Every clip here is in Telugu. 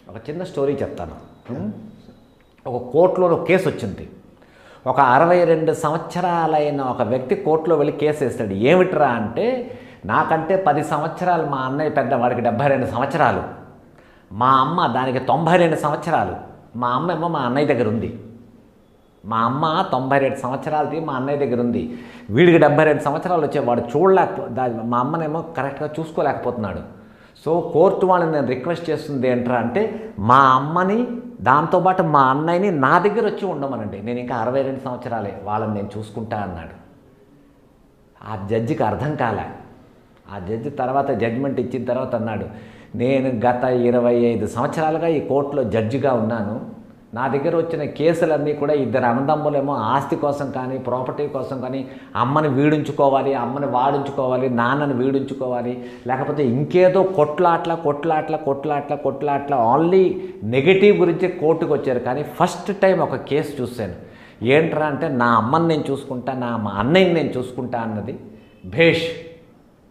ఒక చిన్న స్టోరీ చెప్తాను. ఒక కోర్టులో ఒక కేసు వచ్చింది. ఒక 62 సంవత్సరాలైన ఒక వ్యక్తి కోర్టులో వెళ్ళి కేసు వేస్తాడు. ఏమిట్రా అంటే, నాకంటే 10 సంవత్సరాలు మా అన్నయ్య పెద్ద, వాడికి 72 సంవత్సరాలు, మా అమ్మ దానికి 92 సంవత్సరాలు. మా అమ్మ ఏమో మా అన్నయ్య దగ్గర ఉంది. మా అమ్మ 92 సంవత్సరాలది మా అన్నయ్య దగ్గర ఉంది. వీడికి 72 సంవత్సరాలు వచ్చే, వాడు మా అమ్మనేమో కరెక్ట్గా చూసుకోలేకపోతున్నాడు. సో కోర్టు వాళ్ళని నేను రిక్వెస్ట్ చేస్తుంది ఏంట్రా అంటే, మా అమ్మని దాంతోపాటు మా అన్నయ్యని నా దగ్గర వచ్చి ఉండమనండి, నేను ఇంకా 62 సంవత్సరాలే, వాళ్ళని నేను చూసుకుంటా అన్నాడు. ఆ జడ్జికి అర్థం కాలే. ఆ జడ్జి తర్వాత జడ్జిమెంట్ ఇచ్చిన తర్వాత అన్నాడు, నేను గత 25 సంవత్సరాలుగా ఈ కోర్టులో జడ్జిగా ఉన్నాను. నా దగ్గర వచ్చిన కేసులన్నీ కూడా ఇద్దరు అన్నదమ్ములేమో ఆస్తి కోసం కానీ ప్రాపర్టీ కోసం కానీ అమ్మని వీడించుకోవాలి, అమ్మని వాడించుకోవాలి, నాన్నని వీడించుకోవాలి, లేకపోతే ఇంకేదో కొట్లాట్ల ఓన్లీ నెగిటివ్ గురించి కోర్టుకు వచ్చారు. కానీ ఫస్ట్ టైం ఒక కేసు చూశాను. ఏంట్రా అంటే, నా అమ్మని నేను చూసుకుంటా, మా అన్నయ్యని నేను చూసుకుంటా అన్నది. భేష్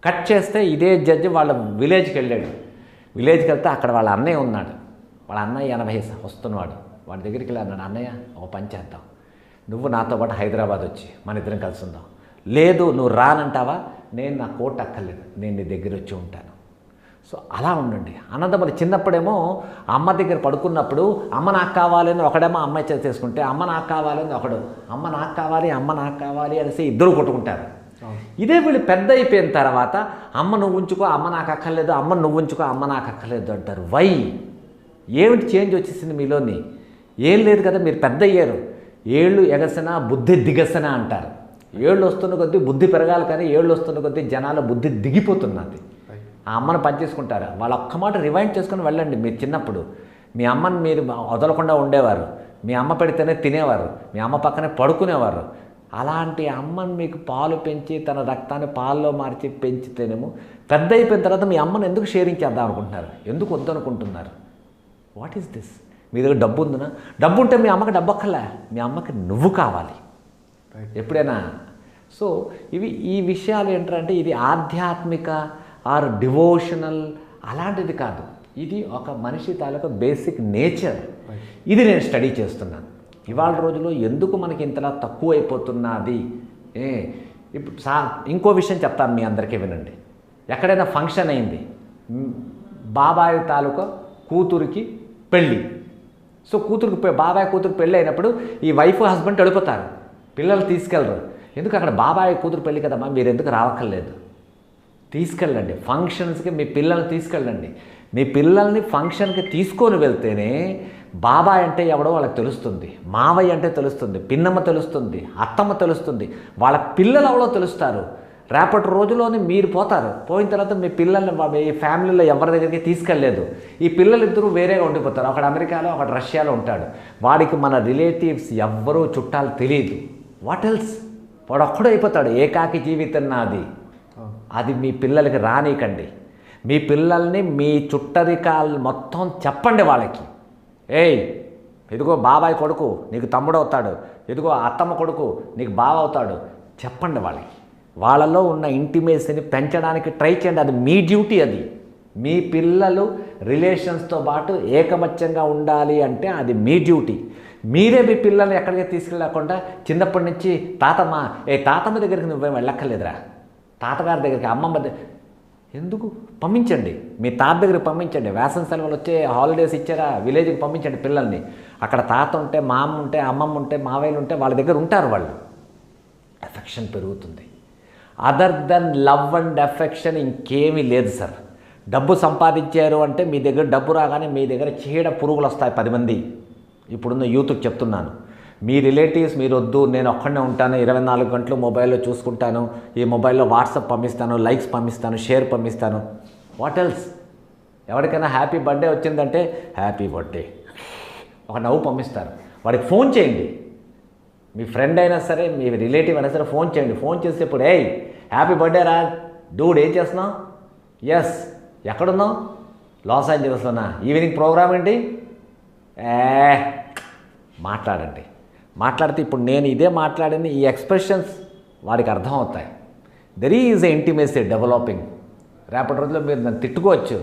కట్ చేస్తే ఇదే జడ్జి వాళ్ళ విలేజ్కి వెళ్ళాడు. విలేజ్కి వెళ్తే అక్కడ వాళ్ళ అన్నయ్య ఉన్నాడు. వాళ్ళ అన్నయ్య 80 వస్తున్నాడు. వాడి దగ్గరికి వెళ్ళి అన్నాడు, అన్నయ్య ఒక పని చేద్దాం, నువ్వు నాతో పాటు హైదరాబాద్ వచ్చి మన ఇద్దరం కలిసి ఉందాం. లేదు నువ్వు రానంటావా, నేను నా కోర్టు అక్కర్లేదు, నేను నీ దగ్గర వచ్చి ఉంటాను. సో అలా ఉండండి అన్నదమ్ములు. చిన్నప్పుడేమో అమ్మ దగ్గర పడుకున్నప్పుడు అమ్మ నాకు కావాలని ఒకడేమో అమ్మాయి చేసుకుంటే, అమ్మ నాకు కావాలని ఒకడు, అమ్మ నాకు కావాలి అనేసి ఇద్దరు కొట్టుకుంటారు. ఇదే వీళ్ళు పెద్ద అయిపోయిన తర్వాత అమ్మ నువ్వు ఉంచుకో, అమ్మ నాకు అక్కర్లేదు, అమ్మ నువ్వు ఉంచుకో, అమ్మ నాకు అక్కర్లేదు అంటారు. వై? ఏమిటి చేంజ్ వచ్చేసింది మీలోని? ఏం లేదు కదా, మీరు పెద్ద అయ్యారు. ఏళ్ళు ఎగసన బుద్ధి దిగసన అంటారు. ఏళ్ళు వస్తున్న కొద్దీ బుద్ధి పెరగాలి, కానీ ఏళ్ళు వస్తున్న కొద్దీ జనాల బుద్ధి దిగిపోతున్నది. ఆ అమ్మను పనిచేసుకుంటారు. వాళ్ళు ఒక్క మాట రివైండ్ చేసుకుని వెళ్ళండి. మీరు చిన్నప్పుడు మీ అమ్మని మీరు వదలకుండా ఉండేవారు, మీ అమ్మ పెడితేనే తినేవారు, మీ అమ్మ పక్కనే పడుకునేవారు. అలాంటి అమ్మని మీకు పాలు పెంచి తన రక్తాన్ని పాల్లో మార్చి పెంచితేనేమో పెద్ద అయిపోయిన తర్వాత మీ అమ్మను ఎందుకు షేరింగ్ చేద్దాం అనుకుంటున్నారు, ఎందుకు వద్దనుకుంటున్నారు? What is this? మీ దగ్గర డబ్బు ఉందనా? డబ్బు ఉంటే మీ అమ్మకి డబ్బు అక్కర్లే, మీ అమ్మకి నువ్వు కావాలి ఎప్పుడైనా. సో ఈ విషయాలు ఏంటంటే, ఇది ఆధ్యాత్మిక ఆర్ డివోషనల్ అలాంటిది కాదు. ఇది ఒక మనిషి తాలూకా బేసిక్ నేచర్. ఇది నేను స్టడీ చేస్తున్నాను. ఇవాళ రోజులో ఎందుకు మనకి ఇంతలా తక్కువ అయిపోతున్నది? ఇప్పుడు ఇంకో విషయం చెప్తాను మీ అందరికీ, వినండి. ఎక్కడైనా ఫంక్షన్ అయింది, బాబాయ్ తాలూకా కూతురికి పెళ్ళి. సో బాబాయ్ కూతురు పెళ్ళి అయినప్పుడు ఈ వైఫ్ హస్బెండ్ వెళ్ళిపోతారు, పిల్లలు తీసుకెళ్ళరు. ఎందుకు? అక్కడ బాబాయ్ కూతురు పెళ్ళి కదమ్మా, మీరు ఎందుకు రావక్కర్లేదు, తీసుకెళ్ళండి ఫంక్షన్స్కి, మీ పిల్లల్ని తీసుకెళ్ళండి. మీ పిల్లల్ని ఫంక్షన్కి తీసుకొని వెళ్తేనే బాబాయ్ అంటే ఎవడో వాళ్ళకి తెలుస్తుంది, మావయ్య అంటే తెలుస్తుంది, పిన్నమ్మ తెలుస్తుంది, అత్తమ్మ తెలుస్తుంది, వాళ్ళ పిల్లలు ఎవడో తెలుస్తారు. రేపటి రోజులోనే మీరు పోతారు. పోయిన తర్వాత మీ పిల్లల్ని మీ ఫ్యామిలీలో ఎవరి దగ్గరికి తీసుకెళ్ళలేదు. ఈ పిల్లలిద్దరూ వేరేగా ఉండిపోతారు. ఒకడు అమెరికాలో, ఒకడు రష్యాలో ఉంటాడు. వాడికి మన రిలేటివ్స్ ఎవ్వరూ చుట్టాలు తెలియదు. What else? వాడు ఒక్కడే అయిపోతాడు. ఏకాకి జీవితం నాది. అది మీ పిల్లలకి రానీకండి. మీ పిల్లల్ని మీ చుట్టరికాలు మొత్తం చెప్పండి వాళ్ళకి. ఏయ్, ఇదిగో బాబాయ్ కొడుకు నీకు తమ్ముడు అవుతాడు, ఇదిగో అత్తమ్మ కొడుకు నీకు బావ అవుతాడు, చెప్పండి వాళ్ళకి. వాళ్ళలో ఉన్న ఇంటిమేసీని పెంచడానికి ట్రై చేయండి. అది మీ డ్యూటీ. అది మీ పిల్లలు రిలేషన్స్తో పాటు ఏకమత్యంగా ఉండాలి అంటే అది మీ డ్యూటీ. మీరే మీ పిల్లల్ని ఎక్కడికి తీసుకెళ్ళకుండా చిన్నప్పటి నుంచి తాతమ్మ దగ్గరికి నువ్వేం వెళ్ళక్కర్లేదురా, తాతగారి దగ్గరికి, అమ్మమ్మ ఎందుకు పంపించండి, మీ తాత దగ్గరికి పంపించండి. వేసవి సెలవులు వచ్చే హాలిడేస్ ఇచ్చారా, విలేజ్కి పంపించండి పిల్లల్ని. అక్కడ తాత ఉంటే, మా అమ్మ ఉంటే, అమ్మమ్మ ఉంటే, మావయ్యలు ఉంటే వాళ్ళ దగ్గర ఉంటారు. వాళ్ళు ఎఫెక్షన్ పెరుగుతుంది. Other than love and affection ఇంకేమీ లేదు సార్. డబ్బు సంపాదించారు అంటే మీ దగ్గర డబ్బు రాగానే మీ దగ్గర చీడ పురుగులు వస్తాయి 10 మంది. ఇప్పుడున్న యూత్కి చెప్తున్నాను, మీ రిలేటివ్స్ మీరు వద్దు, నేను ఒక్కడనే ఉంటాను, 24 గంటలు మొబైల్లో చూసుకుంటాను, ఈ మొబైల్లో వాట్సాప్ పంపిస్తాను, లైక్స్ పంపిస్తాను, షేర్ పంపిస్తాను. What else? ఎవరికైనా హ్యాపీ బర్త్డే వచ్చిందంటే హ్యాపీ బర్త్డే ఒక నవ్వు పంపిస్తారు. వాడికి ఫోన్ చేయండి. మీ ఫ్రెండ్ అయినా సరే, మీ రిలేటివ్ అయినా సరే ఫోన్ చేయండి. ఫోన్ చేసేప్పుడు, ఏయ్ హ్యాపీ బర్త్డే రా డూడ్, ఏం చేస్తున్నావు? ఎస్, ఎక్కడున్నావు? లాస్ ఏంజలస్లోనా? ఈవినింగ్ ప్రోగ్రామ్ ఏంటి? మాట్లాడండి. మాట్లాడితే ఇప్పుడు నేను ఇదే మాట్లాడింది, ఈ ఎక్స్ప్రెషన్స్ వాడికి అర్థం అవుతాయి. There is a intimacy developing. రేపటి రోజుల్లో మీరు నన్ను తిట్టుకోవచ్చు,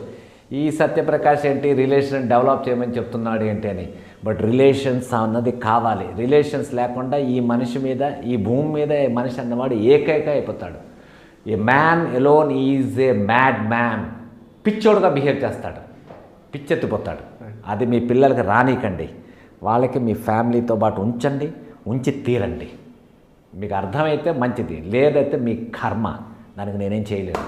ఈ సత్యప్రకాష్ ఏంటి రిలేషన్ డెవలప్ చేయమని చెప్తున్నాడు ఏంటి అని. బట్ రిలేషన్స్ అన్నది కావాలి. రిలేషన్స్ లేకుండా ఈ మనిషి మీద, ఈ భూమి మీద ఈ మనిషి అన్నవాడు ఏకైక అయిపోతాడు. A man alone is a mad man. పిచ్చోడుగా బిహేవ్ చేస్తాడు, పిచ్చెత్తిపోతాడు. అది మీ పిల్లలకి రానీకండి. వాళ్ళకి మీ ఫ్యామిలీతో పాటు ఉంచండి, ఉంచి తీరండి. మీకు అర్థమైతే మంచిది, లేదైతే మీ కర్మ, దానికి నేనేం చేయలేను.